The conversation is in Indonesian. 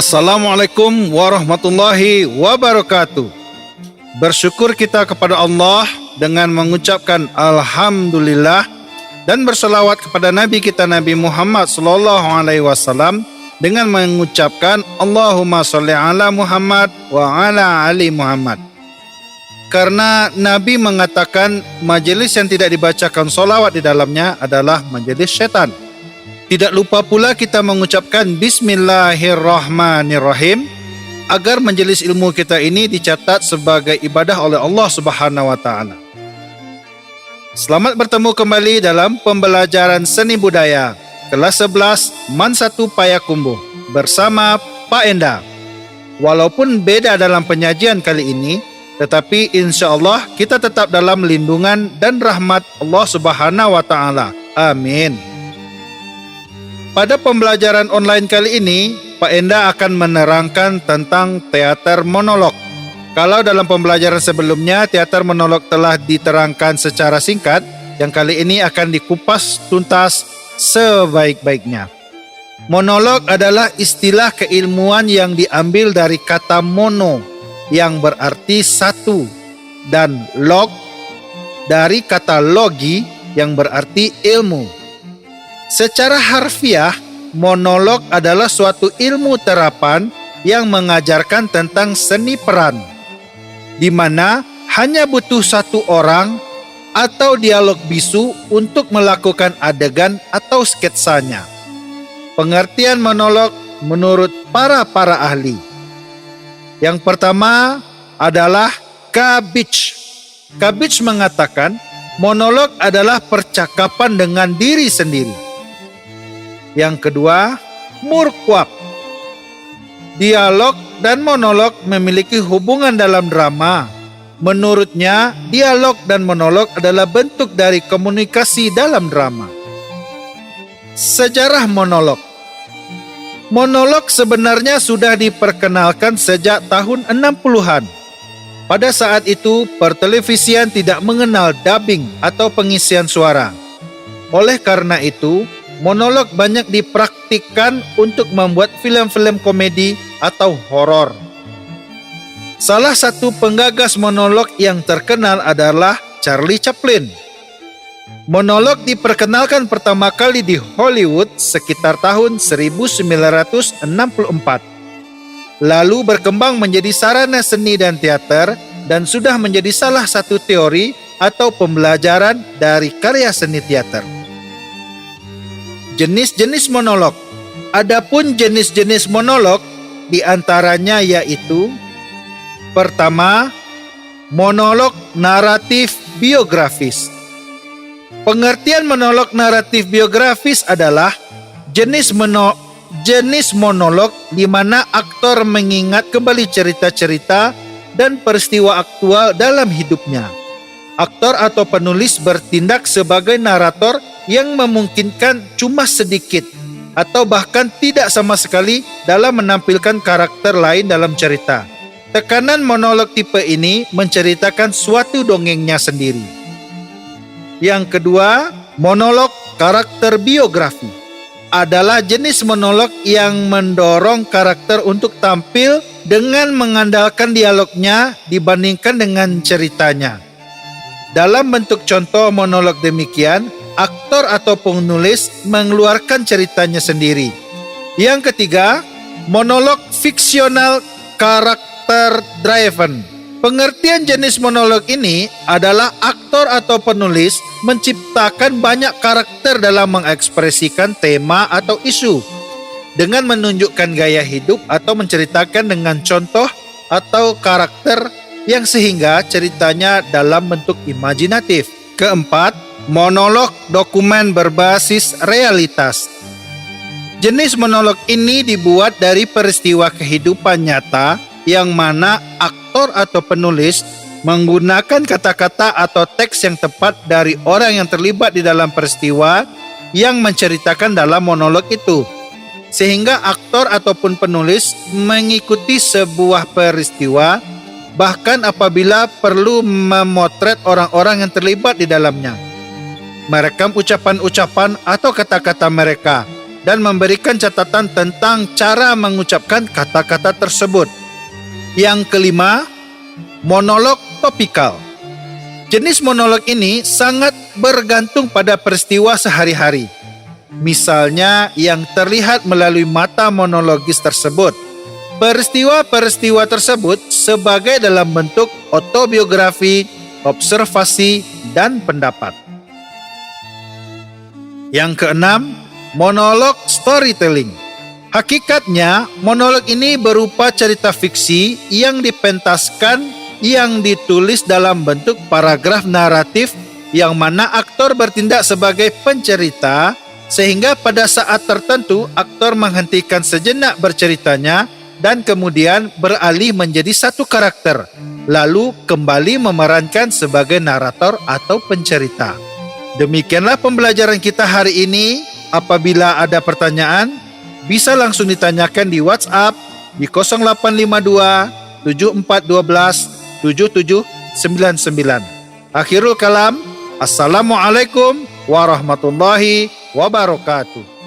Assalamualaikum warahmatullahi wabarakatuh. Bersyukur kita kepada Allah dengan mengucapkan Alhamdulillah dan berselawat kepada Nabi kita Nabi Muhammad SAW dengan mengucapkan Allahumma sholli ala Muhammad wa ala ali Muhammad. Karena Nabi mengatakan majelis yang tidak dibacakan solawat di dalamnya adalah majelis syaitan. Tidak lupa pula kita mengucapkan Bismillahirrahmanirrahim agar majelis ilmu kita ini dicatat sebagai ibadah oleh Allah Subhanahu wa taala. Selamat bertemu kembali dalam pembelajaran seni budaya kelas 11 Man 1 Payakumbuh bersama Pak Enda. Walaupun beda dalam penyajian kali ini, tetapi insya-Allah kita tetap dalam lindungan dan rahmat Allah Subhanahu wa taala. Amin. Pada pembelajaran online kali ini, Pak Enda akan menerangkan tentang teater monolog. Kalau dalam pembelajaran sebelumnya, teater monolog telah diterangkan secara singkat, yang kali ini akan dikupas tuntas sebaik-baiknya. Monolog adalah istilah keilmuan yang diambil dari kata mono, yang berarti satu, dan log, dari kata logi, yang berarti ilmu. Secara harfiah, monolog adalah suatu ilmu terapan yang mengajarkan tentang seni peran, di mana hanya butuh satu orang atau dialog bisu untuk melakukan adegan atau sketsanya. Pengertian monolog menurut para ahli. Yang pertama adalah Kabich. Kabich mengatakan monolog adalah percakapan dengan diri sendiri. Yang kedua, Murkwab. Dialog dan monolog memiliki hubungan dalam drama. Menurutnya, dialog dan monolog adalah bentuk dari komunikasi dalam drama. Sejarah monolog. Monolog sebenarnya sudah diperkenalkan sejak tahun 60-an. Pada saat itu, pertelevisian tidak mengenal dubbing atau pengisian suara. Oleh karena itu, monolog banyak dipraktikkan untuk membuat film-film komedi atau horor. Salah satu penggagas monolog yang terkenal adalah Charlie Chaplin. Monolog diperkenalkan pertama kali di Hollywood sekitar tahun 1964. Lalu berkembang menjadi sarana seni dan teater dan sudah menjadi salah satu teori atau pembelajaran dari karya seni teater. Jenis-jenis monolog. Adapun jenis-jenis monolog diantaranya yaitu: pertama, monolog naratif biografis. Pengertian monolog naratif biografis adalah jenis monolog di mana aktor mengingat kembali cerita-cerita dan peristiwa aktual dalam hidupnya. Aktor atau penulis bertindak sebagai narator yang memungkinkan cuma sedikit atau bahkan tidak sama sekali dalam menampilkan karakter lain dalam cerita. Tekanan monolog tipe ini menceritakan suatu dongengnya sendiri. Yang kedua, monolog karakter biografi adalah jenis monolog yang mendorong karakter untuk tampil dengan mengandalkan dialognya dibandingkan dengan ceritanya. Dalam bentuk contoh monolog demikian, aktor atau penulis mengeluarkan ceritanya sendiri. Yang ketiga, monolog fiksional karakter driven. Pengertian jenis monolog ini adalah aktor atau penulis menciptakan banyak karakter dalam mengekspresikan tema atau isu dengan menunjukkan gaya hidup atau menceritakan dengan contoh atau karakter yang sehingga ceritanya dalam bentuk imajinatif. Keempat, monolog dokumen berbasis realitas. Jenis monolog ini dibuat dari peristiwa kehidupan nyata yang mana aktor atau penulis menggunakan kata-kata atau teks yang tepat dari orang yang terlibat di dalam peristiwa yang menceritakan dalam monolog itu. Sehingga aktor ataupun penulis mengikuti sebuah peristiwa bahkan apabila perlu memotret orang-orang yang terlibat di dalamnya. Merekam ucapan-ucapan atau kata-kata mereka dan memberikan catatan tentang cara mengucapkan kata-kata tersebut. Yang kelima, monolog topikal. Jenis monolog ini sangat bergantung pada peristiwa sehari-hari. Misalnya yang terlihat melalui mata monologis tersebut. Peristiwa-peristiwa tersebut sebagai dalam bentuk autobiografi, observasi, dan pendapat. Yang keenam, monolog storytelling. Hakikatnya, monolog ini berupa cerita fiksi yang dipentaskan yang ditulis dalam bentuk paragraf naratif yang mana aktor bertindak sebagai pencerita sehingga pada saat tertentu aktor menghentikan sejenak berceritanya dan kemudian beralih menjadi satu karakter lalu kembali memerankan sebagai narator atau pencerita. Demikianlah pembelajaran kita hari ini. Apabila ada pertanyaan bisa langsung ditanyakan di WhatsApp di 0852 7412 7799. Akhirul kalam, Assalamualaikum warahmatullahi wabarakatuh.